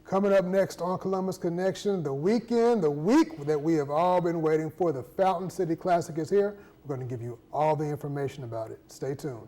Coming up next on Columbus Connection, the week that we have all been waiting for, the Fountain City Classic is here. We're going to give you all the information about it. Stay tuned.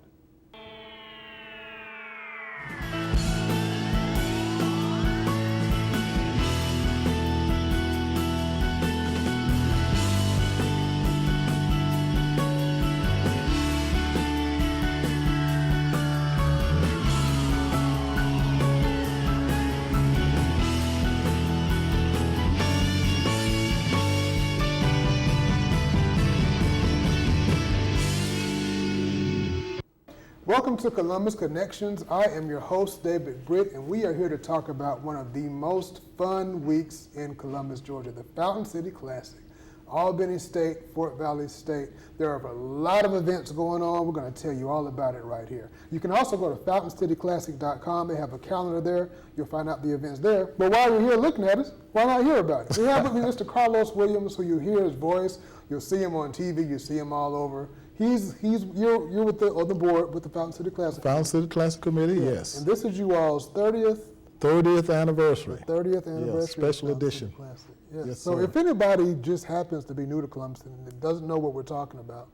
Welcome to Columbus Connections. I am your host, David Britt, and we are here to talk about one of the most fun weeks in Columbus, Georgia, the Fountain City Classic. Albany State, Fort Valley State. There are a lot of events going on. We're going to tell you all about it right here. You can also go to FountainCityClassic.com. They have a calendar there. You'll find out the events there. But while you're here looking at us, why not hear about it? We have with me Mr. Carlos Williams, who you hear his voice. You'll see him on TV. You see him all over. You're with on the board with the Fountain City Classic. Fountain City Classic Committee, yes. And this is you all's 30th anniversary. 30th anniversary. Yes, special edition. Yes. Yes, So sir. if anybody just happens to be new to Columbus and doesn't know what we're talking about,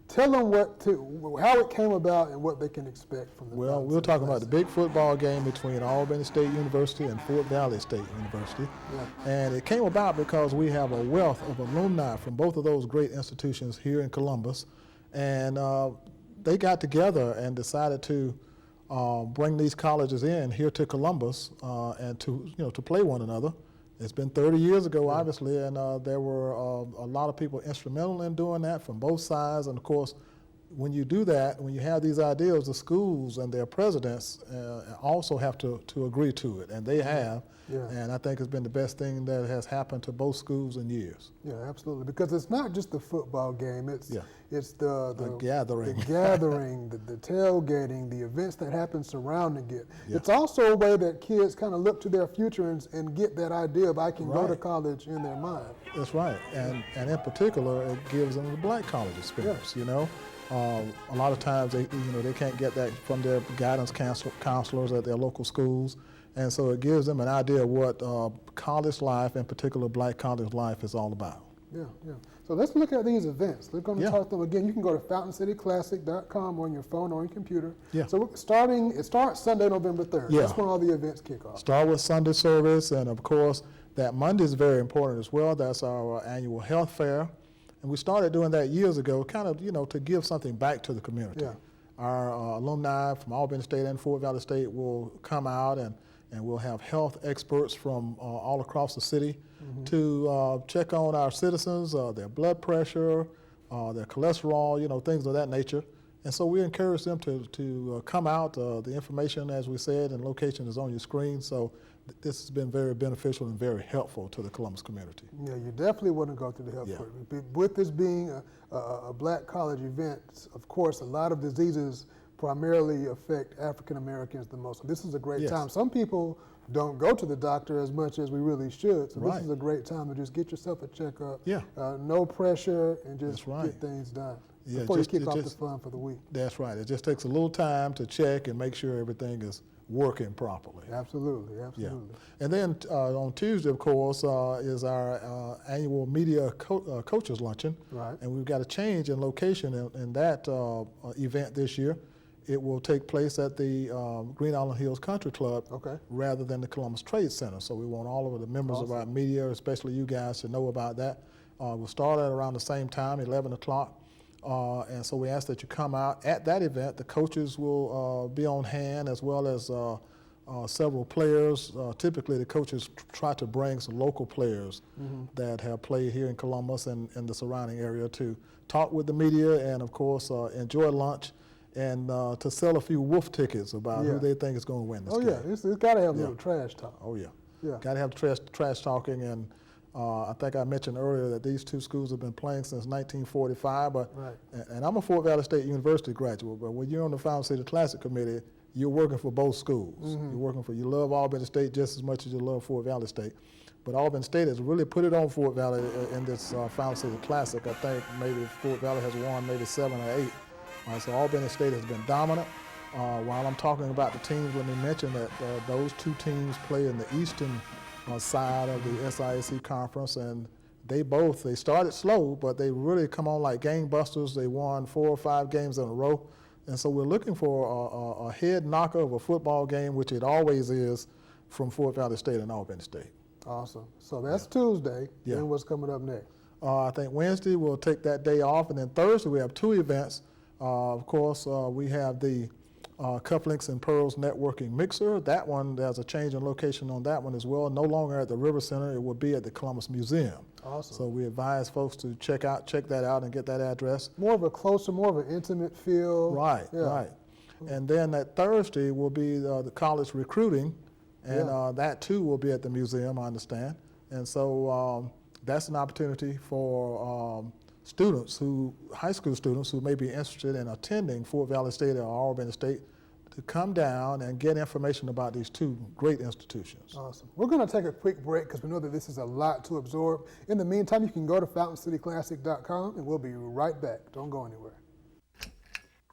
tell them how it came about and what they can expect from the Well, Fountain we're City talking about the Classic. big football game between Albany State University and Fort Valley State University. Yeah. And it came about because we have a wealth of alumni from both of those great institutions here in Columbus. And they got together and decided to bring these colleges in here to Columbus and to play one another. It's been 30 years ago, obviously, and there were a lot of people instrumental in doing that from both sides. And of course, when you do that, when you have these ideals, the schools and their presidents also have to agree to it, and they have. Yeah. And I think it's been the best thing that has happened to both schools in years. Yeah, absolutely. Because it's not just the football game. It's the gathering, the tailgating, the events that happen surrounding it. Yeah. It's also a way that kids kind of look to their future and get that idea of I can go to Right. college in their mind. That's right, and in particular, it gives them the black college experience. You know, a lot of times they can't get that from their guidance counselors at their local schools, and so it gives them an idea of what college life, in particular black college life, is all about. Yeah. So let's look at these events. We're going to Yeah. talk them again. You can go to FountainCityClassic.com on your phone or your computer. Yeah. So it starts Sunday, November 3rd. Yeah. That's when all the events kick off. Start with Sunday service, and of course, that Monday is very important as well. That's our annual health fair. And we started doing that years ago, kind of, to give something back to the community. Yeah. Our alumni from Albany State and Fort Valley State will come out, and we'll have health experts from all across the city to check on our citizens, their blood pressure, their cholesterol, things of that nature. And so we encourage them to come out. The information, as we said, and location is on your screen. So this has been very beneficial and very helpful to the Columbus community. Yeah, you definitely want to go to the health fair. With this being a black college event, of course, a lot of diseases primarily affect African Americans the most. So this is a great time. Some people don't go to the doctor as much as we really should. So this is a great time to just get yourself a checkup. Yeah. No pressure, and just get things done before you kick off the fun for the week. That's right. It just takes a little time to check and make sure everything is working properly. Absolutely. Yeah. And then on Tuesday, of course, is our annual media coaches luncheon. Right. And we've got a change in location in that event this year. It will take place at the Green Island Hills Country Club rather than the Columbus Trade Center. So we want all of the members of our media, especially you guys, to know about that. We'll start at around the same time, 11 o'clock. And so we ask that you come out at that event. The coaches will be on hand, as well as several players. Typically, the coaches try to bring some local players that have played here in Columbus and in the surrounding area to talk with the media and, of course, enjoy lunch and to sell a few wolf tickets about who they think is going to win this game. It's got to have a little trash talk. Oh, yeah. Got to have trash talking. And I think I mentioned earlier that these two schools have been playing since 1945. And I'm a Fort Valley State University graduate, but when you're on the Fountain City Classic Committee, you're working for both schools. You love Albany State just as much as you love Fort Valley State. But Albany State has really put it on Fort Valley in this Fountain City Classic. I think maybe Fort Valley has won maybe 7 or 8. So Albany State has been dominant. While I'm talking about the teams, let me mention that those two teams play in the eastern side of the SIAC conference, and they started slow, but they really come on like gangbusters. They won 4 or 5 games in a row. And so we're looking for a head knocker of a football game, which it always is, from Fort Valley State and Albany State. Awesome. So that's Tuesday. Yeah. Then what's coming up next? I think Wednesday we'll take that day off, and then Thursday we have 2 events. Of course, we have the Cufflinks and Pearls Networking Mixer. That one, there's a change in location on that one as well. No longer at the River Center, it will be at the Columbus Museum. Awesome. So we advise folks to check that out and get that address. More of a closer, more of an intimate feel. Right, yeah. right. And then that Thursday will be the college recruiting, and that too will be at the museum, I understand. And so that's an opportunity for students high school students who may be interested in attending Fort Valley State or Albany State to come down and get information about these 2 great institutions. Awesome. We're going to take a quick break because we know that this is a lot to absorb. In the meantime, you can go to FountainCityClassic.com and we'll be right back. Don't go anywhere.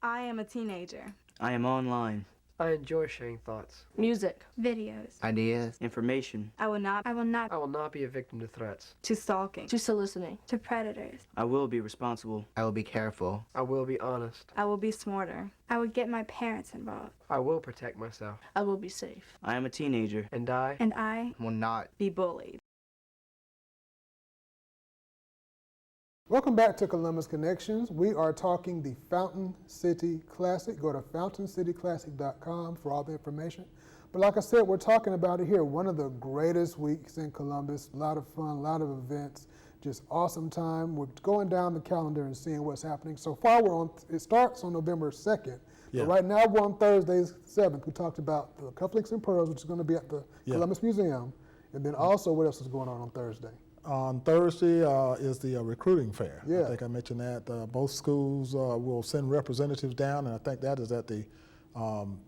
I am a teenager. I am online. I enjoy sharing thoughts, Music, videos, ideas, Information. I will not I will not be a victim to threats. to stalking, to soliciting, to predators. I will be responsible. I will be careful, I will be honest. I will be smarter. I would get my parents involved. I will protect myself. I will be safe. I am a teenager. And I And I will not. be bullied. Welcome back to Columbus Connections. We are talking the Fountain City Classic. Go to FountainCityClassic.com for all the information. But like I said, we're talking about it here. One of the greatest weeks in Columbus. A lot of fun, a lot of events, just awesome time. We're going down the calendar and seeing what's happening. So far, it starts on November 2nd. Yeah. But right now, we're on Thursday, 7th. We talked about the Cufflinks and Pearls, which is going to be at the Columbus Museum. And then also, what else is going on Thursday? On Thursday is the recruiting fair. Yeah. I think I mentioned that. Both schools will send representatives down, and I think that is at the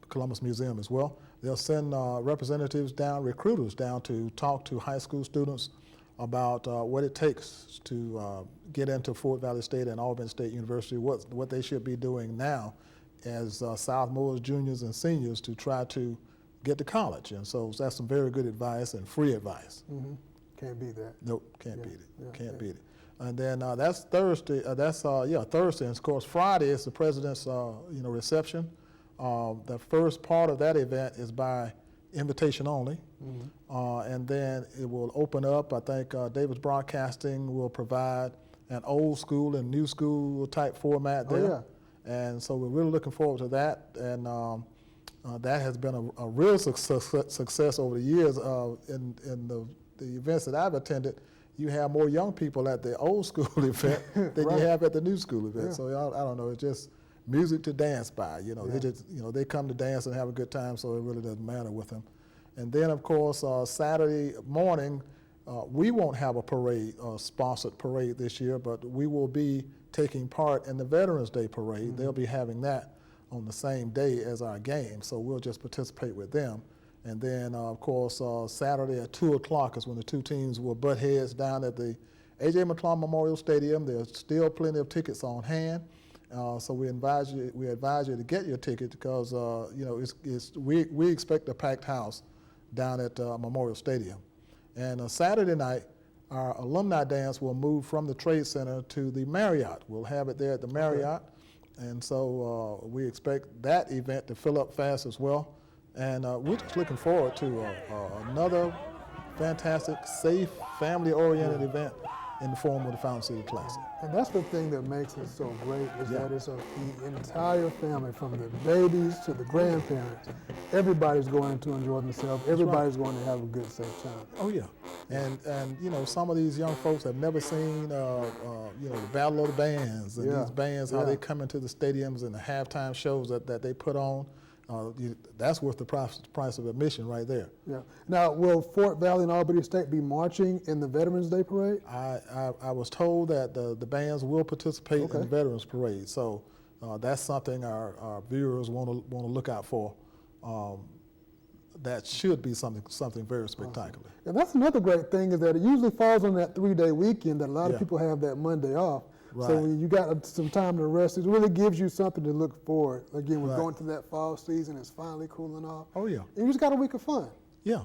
Columbus Museum as well. They'll send representatives down, recruiters down to talk to high school students about what it takes to get into Fort Valley State and Albany State University, what they should be doing now as sophomores, juniors, and seniors to try to get to college. And so that's some very good advice and free advice. Mm-hmm. Can't beat that. Nope, can't beat it. Yeah, Can't beat it. And then that's Thursday. Thursday. And of course, Friday is the president's reception. The first part of that event is by invitation only, and then it will open up. I think Davis Broadcasting will provide an old school and new school type format there. Oh, yeah. And so we're really looking forward to that. And that has been a real success over the years in the events that I've attended. You have more young people at the old school event than Right. you have at the new school event. Yeah. So I don't know, it's just music to dance by. Yeah. They come to dance and have a good time, so it really doesn't matter with them. And then of course Saturday morning, we won't have a parade, sponsored parade this year, but we will be taking part in the Veterans Day parade. Mm-hmm. They'll be having that on the same day as our game, so we'll just participate with them. And then, of course, Saturday at 2 o'clock is when the 2 teams will butt heads down at the A.J. McClung Memorial Stadium. There's still plenty of tickets on hand, so we advise you to get your ticket because we expect a packed house down at Memorial Stadium. And Saturday night, our alumni dance will move from the Trade Center to the Marriott. We'll have it there at the Marriott, and so we expect that event to fill up fast as well. And we're just looking forward to another fantastic, safe, family-oriented event in the form of the Fountain City Classic. And that's the thing that makes it so great is that it's the entire family, from the babies to the grandparents. Everybody's going to enjoy themselves. Everybody's going to have a good, safe time. Oh yeah, and some of these young folks have never seen the Battle of the Bands and these bands, how they come into the stadiums and the halftime shows that they put on. That's worth the price of admission right there. Yeah. Now, will Fort Valley and Albany State be marching in the Veterans Day Parade? I was told that the bands will participate in the Veterans Parade, so that's something our viewers want to look out for. That should be something very spectacular. And that's another great thing is that it usually falls on that 3-day weekend that a lot of people have that Monday off. Right. So when you got some time to rest, it really gives you something to look forward. Again, we're Right. going to that fall season. It's finally cooling off. Oh yeah. And you just got a week of fun. Yeah.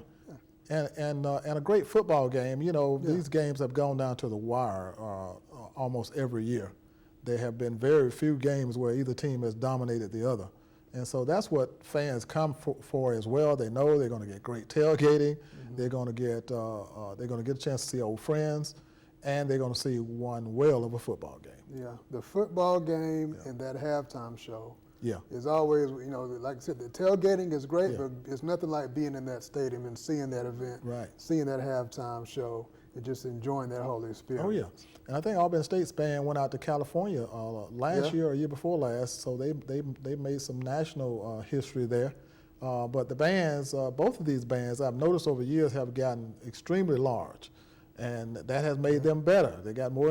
And a great football game. You know, Yeah. these games have gone down to the wire almost every year. There have been very few games where either team has dominated the other. And so that's what fans come for as well. They know they're going to get great tailgating. They're going to get a chance to see old friends, and they're going to see one whale of a football game. Yeah, the football game and that halftime show Yeah. is always, like I said, the tailgating is great, Yeah. but it's nothing like being in that stadium and seeing that event, Right. seeing that halftime show, and just enjoying that whole experience. Oh yeah, and I think Albany State's band went out to California last Yeah. year or year before last, so they made some national history there. But the bands, both of these bands, I've noticed over the years have gotten extremely large, and that has made them better. They got more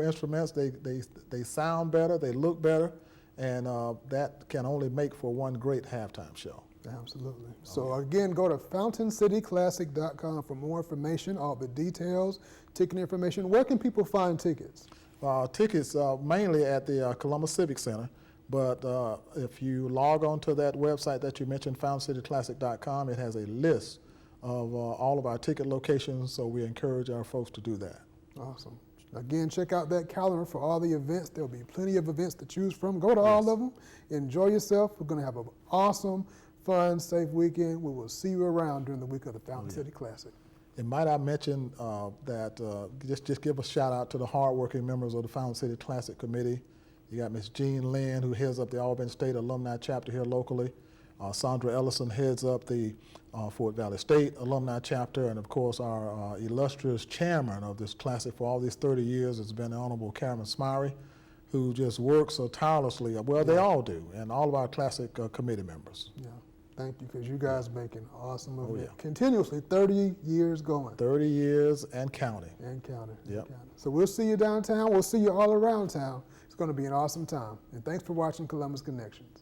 instruments. They sound better. They look better, and that can only make for one great halftime show. Absolutely. So again, go to FountainCityClassic.com for more information, all the details, ticket information. Where can people find tickets? Tickets mainly at the Columbus Civic Center, but if you log on to that website that you mentioned, FountainCityClassic.com, it has a list of all of our ticket locations, so we encourage our folks to do that. Awesome. Again, check out that calendar for all the events. There'll be plenty of events to choose from. Go to all of them. Enjoy yourself. We're going to have an awesome, fun, safe weekend. We will see you around during the week of the Fountain City Classic. And might I mention that just give a shout out to the hardworking members of the Fountain City Classic Committee. You got Ms. Jean Lynn, who heads up the Albany State Alumni Chapter here locally. Sandra Ellison heads up the Fort Valley State Alumni Chapter, and of course our illustrious chairman of this classic for all these 30 years has been the Honorable Karen Smyrie, who just works so tirelessly. Well, they all do, and all of our classic committee members. Yeah. Thank you, because you guys make an awesome event. yeah. Continuously, 30 years going. 30 years and counting. And counting. and Yep. counting. So we'll see you downtown. We'll see you all around town. It's going to be an awesome time. And thanks for watching Columbus Connections.